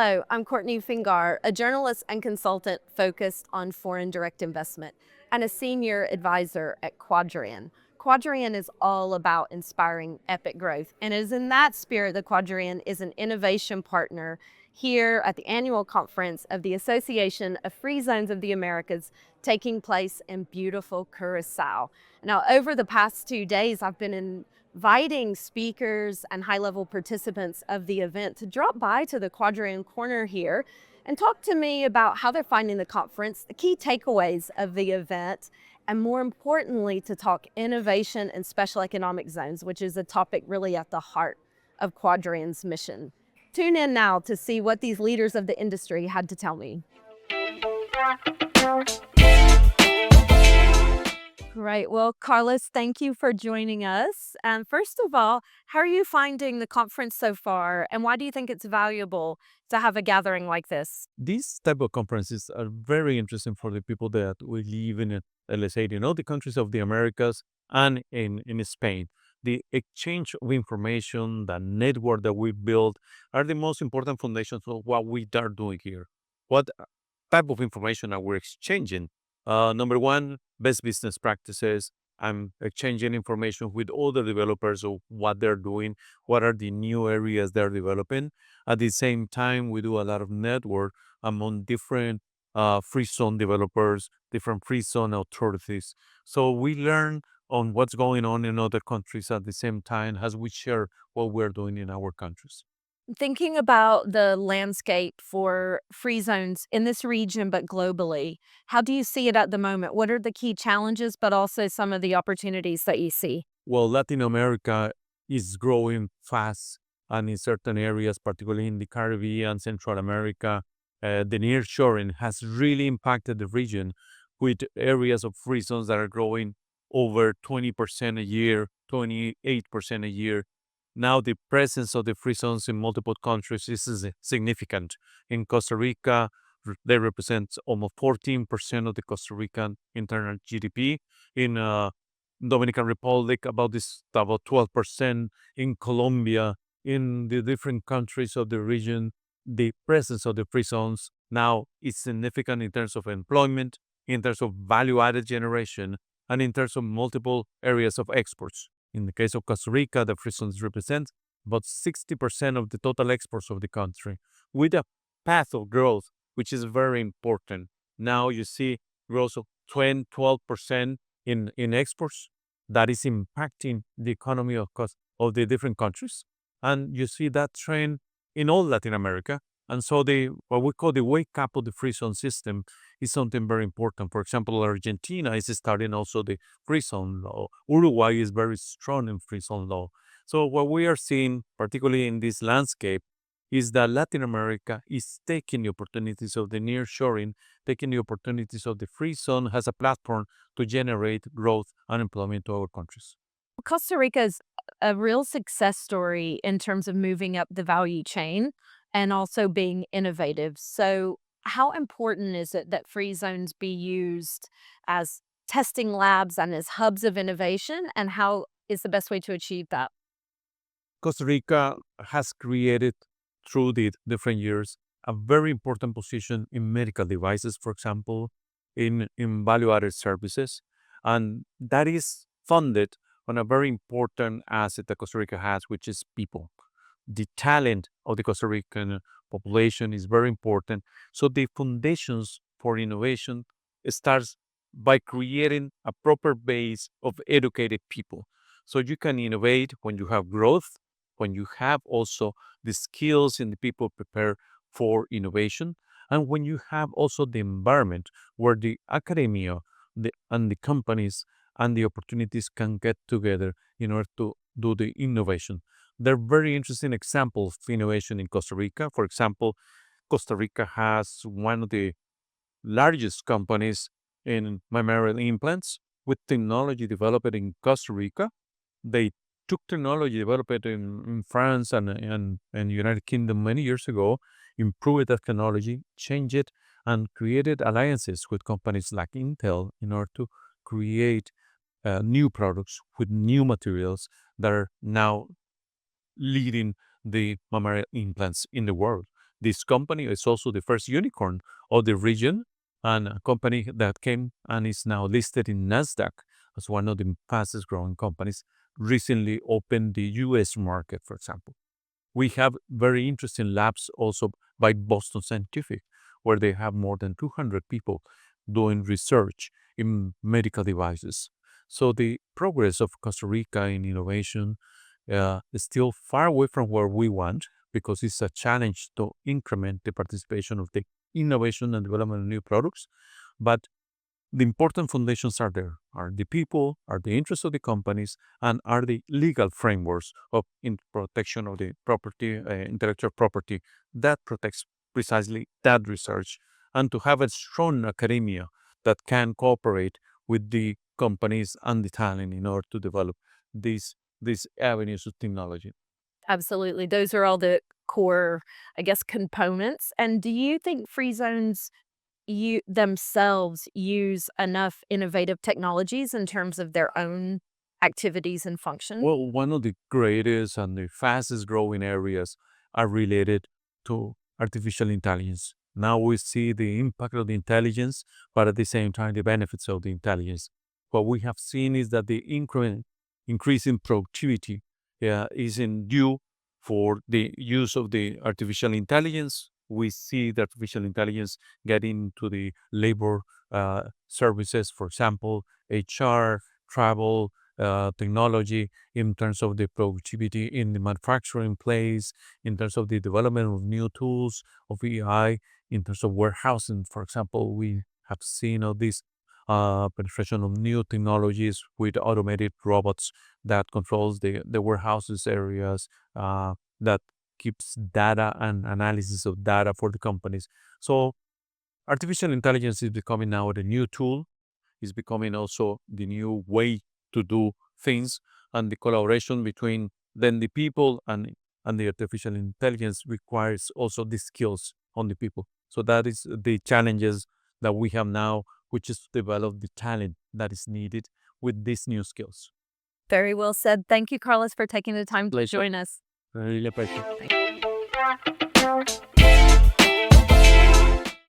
Hello, I'm Courtney Fingar, a journalist and consultant focused on foreign direct investment and a senior advisor at Quadrian. Quadrian is all about inspiring epic growth, and it is in that spirit that Quadrian is an innovation partner here at the annual conference of the Association of Free Zones of the Americas taking place in beautiful Curaçao. Now, over the past 2 days, I've been inviting speakers and high-level participants of the event to drop by to the Quadrian Corner here and talk to me about how they're finding the conference, the key takeaways of the event, and more importantly, to talk innovation and special economic zones, which is a topic really at the heart of Quadrian's mission. Tune in now to see what these leaders of the industry had to tell me. Great. Well, Carlos, thank you for joining us. And first of all, how are you finding the conference so far? And why do you think it's valuable to have a gathering like this? These type of conferences are very interesting for the people that we live in, let's say, the countries of the Americas and in Spain. The exchange of information, the network that we build are the most important foundations of what we are doing here. What type of information are we exchanging? Number one, best business practices. I'm exchanging information with other developers of what they're doing, what are the new areas they're developing. At the same time, we do a lot of network among different free zone developers, different free zone authorities. So we learn on what's going on in other countries at the same time as we share what we're doing in our countries. Thinking about the landscape for free zones in this region, but globally, how do you see it at the moment? What are the key challenges, but also some of the opportunities that you see? Well, Latin America is growing fast, and in certain areas, particularly in the Caribbean, Central America, the nearshoring has really impacted the region with areas of free zones that are growing over 20% a year, 28% a year. Now, the presence of the free zones in multiple countries is significant. In Costa Rica, they represent almost 14% of the Costa Rican internal GDP. In Dominican Republic, about 12%. In Colombia, in the different countries of the region, the presence of the free zones now is significant in terms of employment, in terms of value-added generation, and in terms of multiple areas of exports. In the case of Costa Rica, the free zones represent about 60% of the total exports of the country, with a path of growth, which is very important. Now you see growth of 10, 12% in exports that is impacting the economy of the different countries. And you see that trend in all Latin America. And so what we call the wake up of the free zone system is something very important. For example, Argentina is starting also the free zone law. Uruguay is very strong in free zone law. So what we are seeing, particularly in this landscape, is that Latin America is taking the opportunities of the nearshoring, taking the opportunities of the free zone as a platform to generate growth and employment to our countries. Costa Rica is a real success story in terms of moving up the value chain and also being innovative. So, how important is it that free zones be used as testing labs and as hubs of innovation? And how is the best way to achieve that? Costa Rica has created through the different years a very important position in medical devices, for example, in value-added services. And that is funded on a very important asset that Costa Rica has, which is people. The talent of the Costa Rican population is very important. So the foundations for innovation starts by creating a proper base of educated people. So you can innovate when you have growth, when you have also the skills and the people prepared for innovation, and when you have also the environment where the academia and the companies and the opportunities can get together in order to do the innovation. There are very interesting examples of innovation in Costa Rica. For example, Costa Rica has one of the largest companies in mammalian implants with technology developed in Costa Rica. They took technology developed in France and United Kingdom many years ago, improved that technology, changed it, and created alliances with companies like Intel in order to create new products with new materials that are now leading the mammalian implants in the world. This company is also the first unicorn of the region, and a company that came and is now listed in NASDAQ as one of the fastest growing companies, recently opened the US market, for example. We have very interesting labs also by Boston Scientific, where they have more than 200 people doing research in medical devices. So the progress of Costa Rica in innovation is still far away from where we want, because it's a challenge to increment the participation of the innovation and development of new products. But the important foundations are there, are the people, are the interests of the companies, and are the legal frameworks of in protection of the property, intellectual property that protects precisely that research, and to have a strong academia that can cooperate with the companies and the talent in order to develop these avenues of technology. Absolutely. Those are all the core, I guess, components. And do you think free zones you themselves use enough innovative technologies in terms of their own activities and function? Well, one of the greatest and the fastest growing areas are related to artificial intelligence. Now we see the impact of the intelligence, but at the same time, the benefits of the intelligence. What we have seen is that the increase in productivity is in due for the use of the artificial intelligence. We see the artificial intelligence getting to the labor services, for example, HR, travel, technology, in terms of the productivity in the manufacturing place, in terms of the development of new tools of AI, in terms of warehousing. For example, we have seen all this penetration of new technologies with automated robots that controls the warehouses areas, that keeps data and analysis of data for the companies. So artificial intelligence is becoming now the new tool, is becoming also the new way to do things, and the collaboration between then the people and the artificial intelligence requires also the skills on the people. So that is the challenges that we have now, which is to develop the talent that is needed with these new skills. Very well said. Thank you, Carlos, for taking the time to Pleasure. join us. Really a pleasure.